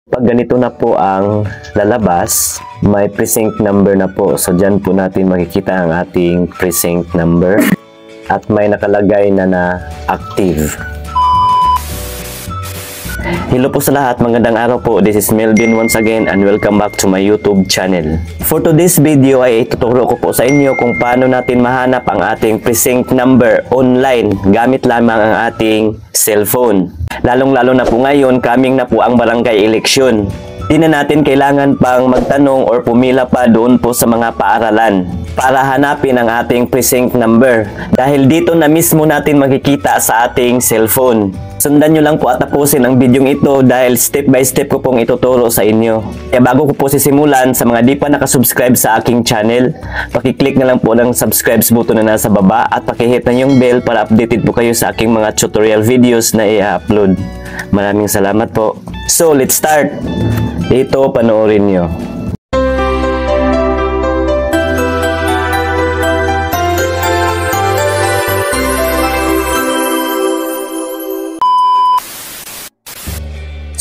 Pag ganito na po ang lalabas, may precinct number na po. So dyan po natin makikita ang ating precinct number at may nakalagay na active. Hello po sa lahat, magandang araw po. This is Melvin once again and welcome back to my YouTube channel. For today's video ay ituturo ko po sa inyo kung paano natin mahanap ang ating precinct number online gamit lamang ang ating cellphone. Lalong-lalo na po ngayon, coming na po ang barangay election. Di na natin kailangan pang magtanong or pumila pa doon po sa mga paaralan para hanapin ang ating precinct number. Dahil dito na mismo natin makikita sa ating cellphone. Sundan nyo lang po at tapusin ang video ito dahil step by step ko pong ituturo sa inyo. Kaya bago ko po sisimulan, sa mga di pa nakasubscribe sa aking channel, pakiclick na lang po ng subscribe button na nasa baba at pakihit na yung bell para updated po kayo sa aking mga tutorial videos na i-upload. Maraming salamat po. So, let's start! Ito, panoorin nyo.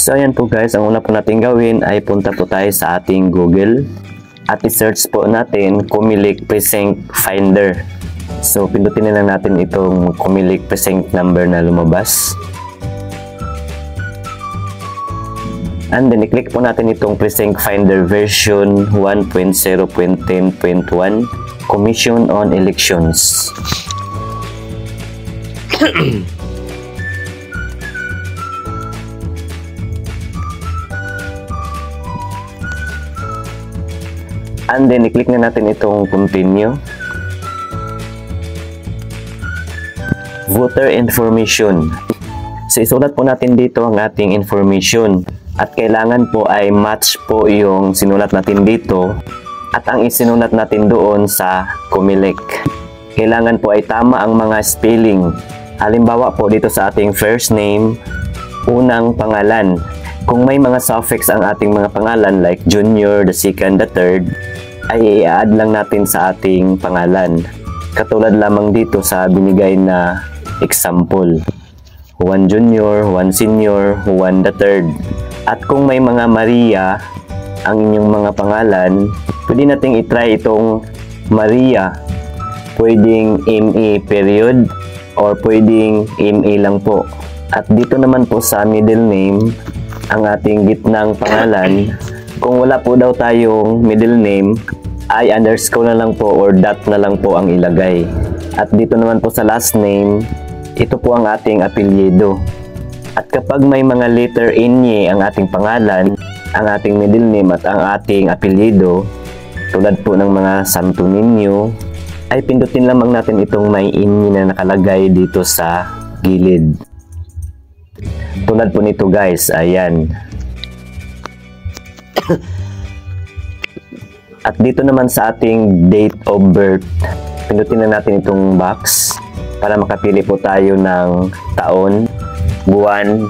So ayan po guys, ang una po natin gawin ay punta po tayo sa ating Google at i-search po natin Comelec Precinct Finder. So pindutin na lang natin itong Comelec Precinct number na lumabas. And then i-click po natin itong Precinct Finder version 1.0.10.1 Commission on Elections. And then i-click na natin itong continue. Voter information. So isulat po natin dito ang ating information. At kailangan po ay match po yung sinulat natin dito at ang isinulat natin doon sa Comelec. Kailangan po ay tama ang mga spelling. Halimbawa po dito sa ating first name, unang pangalan. Kung may mga suffix ang ating mga pangalan like junior, the second, the third, ay i-add lang natin sa ating pangalan. Katulad lamang dito sa binigay na example. Juan Junior, Juan Senior, Juan the third. At kung may mga Maria ang inyong mga pangalan, pwede nating i-try itong Maria. Pwedeng ME period or pwedeng ME lang po. At dito naman po sa middle name, ang ating gitnang pangalan, kung wala po daw tayong middle name, ay underscore na lang po or dot na lang po ang ilagay. At dito naman po sa last name, ito po ang ating apelyido. At kapag may mga letter N ang ating pangalan, ang ating middle name at ang ating apelyido, tulad po ng mga Santo Niño, ay pindutin lamang natin itong may N na nakalagay dito sa gilid. Tulad po nito guys, ayan. At dito naman sa ating date of birth, pindutin na natin itong box para makapili po tayo ng taon, buwan,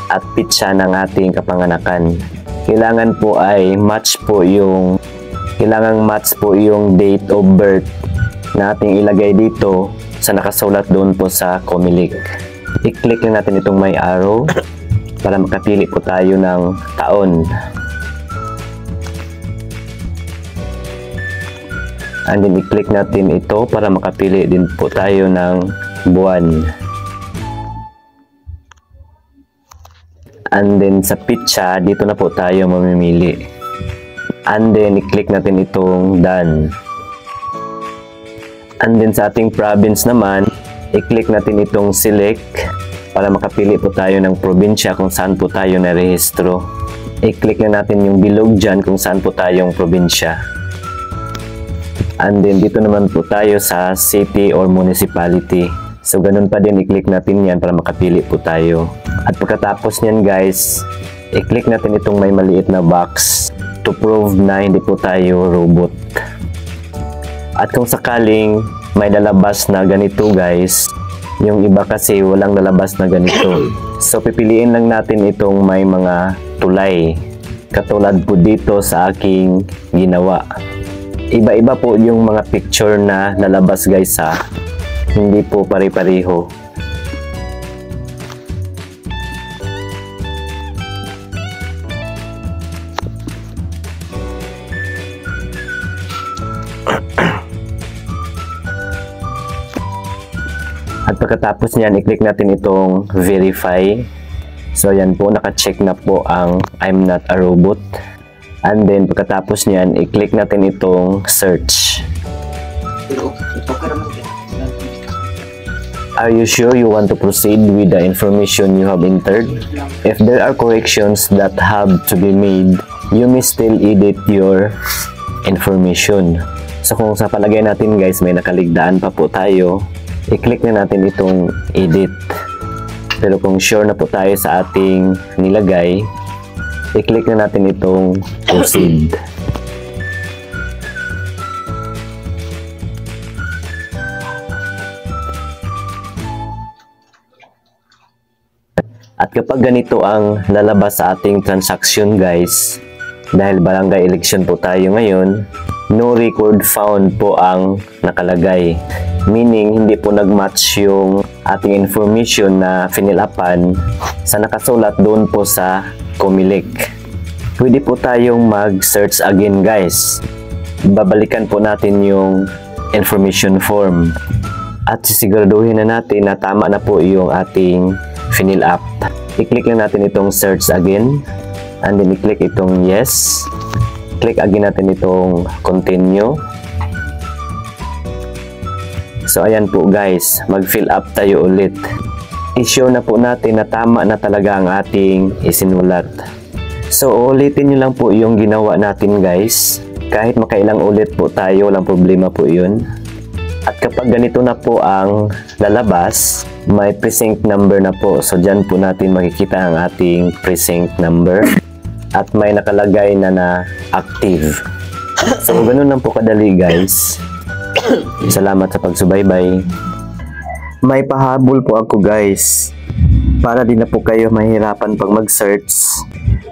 at pitsa ng ating kapanganakan. Kailangan po ay match po yung date of birth na ating ilagay dito sa nakasulat doon po sa Comelec. I-click lang natin itong may arrow para makapili po tayo ng taon. And then i-click natin ito para makapili din po tayo ng buwan. And then sa pitsa, dito na po tayo mamimili. And then i-click natin itong done. And then sa ating province naman, i-click natin itong select para makapili po tayo ng probinsya kung saan po tayo narehistro. I-click na natin yung bilog dyan kung saan po tayong probinsya. And then dito naman po tayo sa city or municipality. So ganun pa din, i-click natin yan para makapili po tayo. At pagkatapos nyan guys, i-click natin itong may maliit na box to prove na hindi po tayo robot. At kung sakaling may lalabas na ganito guys, yung iba kasi walang lalabas na ganito. So pipiliin lang natin itong may mga tulay. Katulad po dito sa aking ginawa. Iba-iba po yung mga picture na lalabas guys ha. Hindi po pare-pareho. Pagkatapos niyan, i-click natin itong verify. So ayan po, naka-check na po ang I'm not a robot. And then pagkatapos niyan, i-click natin itong search. Are you sure you want to proceed with the information you have entered? If there are corrections that have to be made, you may still edit your information. So kung sa palagay natin guys, may nakaligdaan pa po tayo, i-click na natin itong edit. Pero kung sure na po tayo sa ating nilagay, i-click na natin itong proceed. At kapag ganito ang lalabas sa ating transaction guys, dahil barangay election po tayo ngayon, no record found po ang nakalagay. Meaning, hindi po nag-match yung ating information na finilapan sa nakasulat doon po sa Comelec. Pwede po tayong mag-search again guys. Babalikan po natin yung information form. At sisiguraduhin na natin na tama na po yung ating fill up. I-click lang natin itong search again. And then i-click itong yes. Click again natin itong continue. So ayan po guys, mag-fill up tayo ulit. I-show na po natin na tama na talaga ang ating isinulat. So ulitin nyo lang po yung ginawa natin guys. Kahit makailang ulit po tayo, walang problema po yun. At kapag ganito na po ang lalabas, may precinct number na po. So dyan po natin makikita ang ating precinct number. At may nakalagay na active. So ganun lang po kadali guys. Salamat sa pagsubaybay. May pahabol po ako guys. Para di na po kayo mahirapan pag mag-search,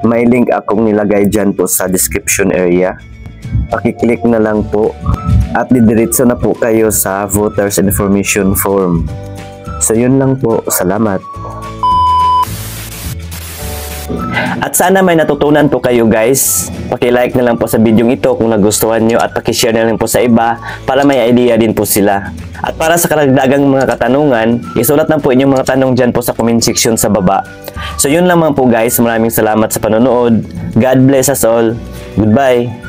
may link akong nilagay dyan po sa description area. Pakiclick na lang po at didiretso na po kayo sa voters information form. So yun lang po. Salamat. At sana may natutunan po kayo guys. Paki-like na lang po sa video ito kung nagustuhan nyo at paki-share na lang po sa iba para may idea din po sila. At para sa karagdagang mga katanungan, isulat na po inyong mga tanong dyan po sa comment section sa baba. So yun lamang po guys. Maraming salamat sa panonood. God bless us all. Goodbye.